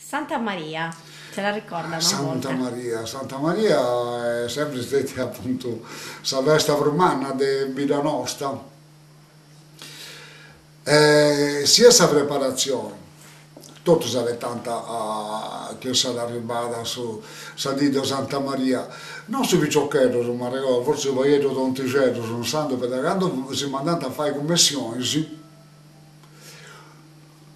Santa Maria, ce la ricordano a volte. Santa Maria è sempre stata appunto la festa romana di vita nostra. Sia questa preparazione, tutto sarebbe tanta che è arrivata su Sadito Santa Maria, non su Picciochetto, ma ricordo, forse poi io Tonticello, sono santo perché quando si mandano a fare commissioni,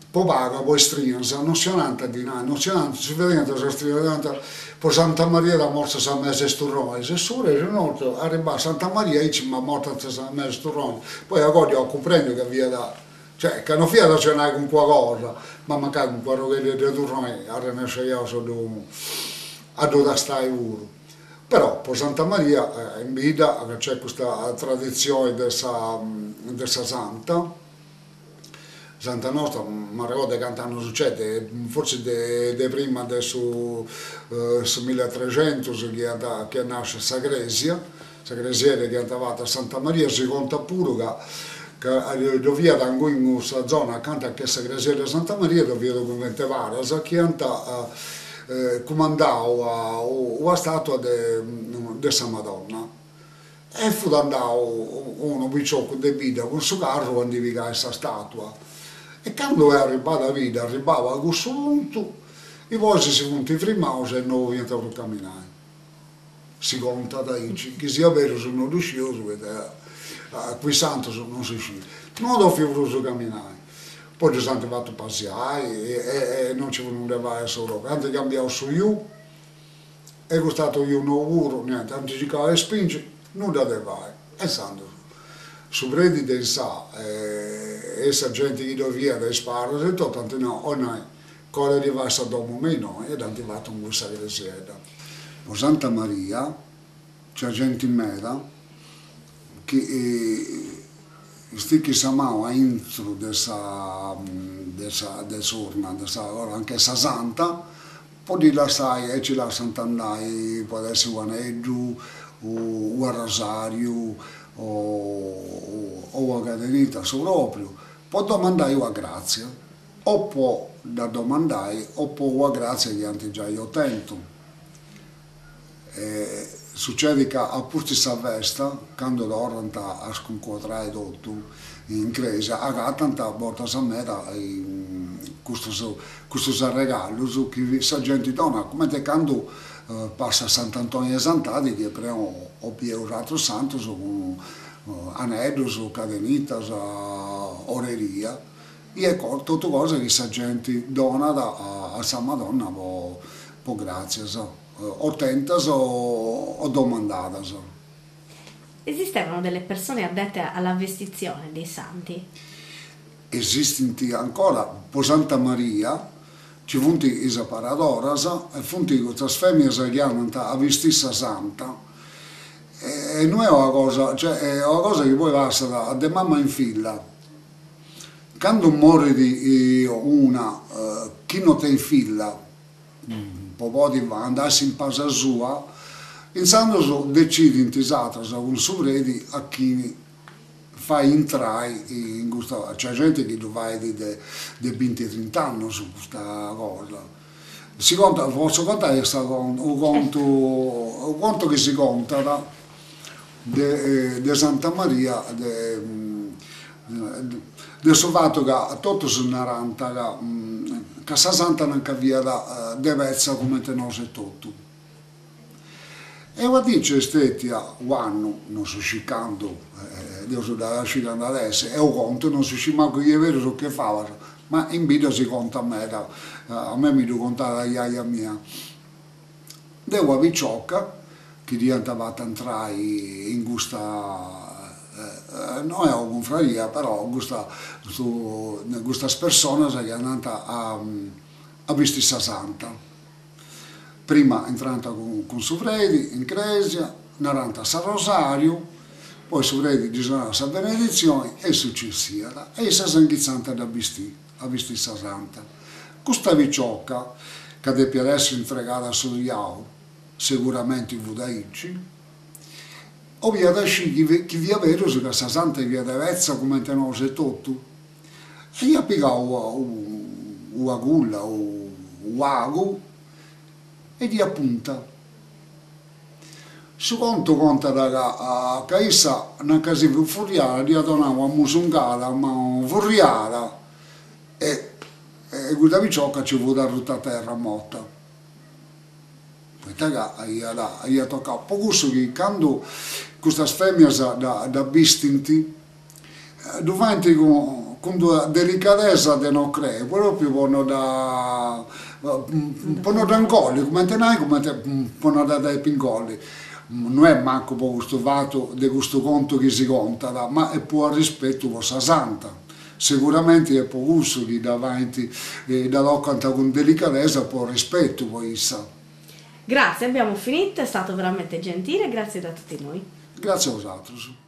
poi paga, poi strinsa, non si andava di là, non si andava, si vedeva che si strinsa, poi Santa Maria da morsa sa mese sturrone, se sure, se no, arriva a Santa Maria, e ci ma morta sa mese sturrone, poi a Godia comprendo che via da, cioè, che non fia da cenare con qualcosa, ma magari con quello che di turrone, a Renesce io sono a dove stai uno. Però per Santa Maria in vita c'è questa tradizione della santa, Santa nostra, ma ricordo che non succede, forse de prima adesso 1300 che nasce Sagresia che è andata a Santa Maria, si conta pure che doveva da in questa zona accanto a questa Sagresia di Santa Maria doveva documentare, che andava comandava la statua di Santa Madonna. E fu andato uno picciocco di vita con il suo carro quando vi questa statua. E quando è arrivata la vita, arrivava a questo punto, i vostri si sono firmati e non diventavano camminare. Si conta da lì, che sia vero sono riuscito, qui santo non si riuscito. Non ho più voluto camminare. Poi ci siamo fatto passare e non ci vogliono levare solo. Quando cambiavo su io, è costato io 9 euro, niente, anticipava e spinge, non da levare. E santo. Su preti del sa, essa gente che doveva da sparo, e tutto, tanto no, o noi, cosa arriva a dopo me no, ed hanno arrivato in questa chiesa. Per Santa Maria c'è gente in meta che sticchi samao entro dessa urna, anche essa santa, poi di là sai e ci lasciano andare, può essere un anello, un rosario, o a cadenita su proprio, può domandare a grazia, o può da domandare, o può a grazia che anche già io tento. Succede che a questa festa, quando loro a sconquadrare tutto in chiesa, a tanta volta a mera questo regalo, che la gente dona, come te quando passa a Sant'Antonio e Sant'Adi, che prendono o più un santo su anelli, su cadenitas, oreria, e tutte cose che la gente dona a San Madonna per grazia, o tentas o domandadas. Esistevano delle persone addette alla vestizione dei santi? Esistono ancora, per Santa Maria, ci sono i separadoras e sono queste femmine che hanno a vestire santa. E non è una cosa, cioè è una cosa che poi passa da mamma in figlia. Quando muore di una, chi non ha figlia, può andare in casa sua, insando decide in tisata con suo preti a chi fa entrare in questa, c'è gente che lo fa di 20-30 anni su questa cosa. Si conta, posso contare un conto che si conta di Santa Maria, del suo fatto che tutto sono 40, che sa santa non capiva di vezza come te non sei tutto. E io dico estetia, quando non sto sciccando, io sono sciccando adesso, e io conto, non so manco io vero su che fava, ma in video si conta a me mi devo contare la iaia mia. Devo a Vicciocca, che diventava a entrare in questa, non è una confraria, però queste persone che hanno andato a vestire santa. Prima entrando con suo fredi in Cresia, narrando a San Rosario, poi suo fredi disonorava la benedizione e successiva, e si sanguizzante a vestire santa. Questa Vicciocca, che deve essere infregata sul Iao, sicuramente i Vudaici, o via da sci chi via vero che la santa via da vezza come te non sei tutto. E io piccavo una gulla o vago e di appunta. Su conto conta che essa una casa più furiata, di donava a musungata, ma furiata e questa picciocca ci fu da tutta terra morta. Questa gli ha toccato poco su che quando questa femmina da bistinti, davanti con delicatezza di non credere, proprio vanno da angoli, come te ne vanno dai pingoli. Non è manco per questo fatto di questo conto che si conta, ma è per rispetto vostra santa. Sicuramente è per questo che davanti da canta con delicatezza per rispetto voi issa. Grazie, abbiamo finito, è stato veramente gentile, grazie da tutti noi. Grazie a voi.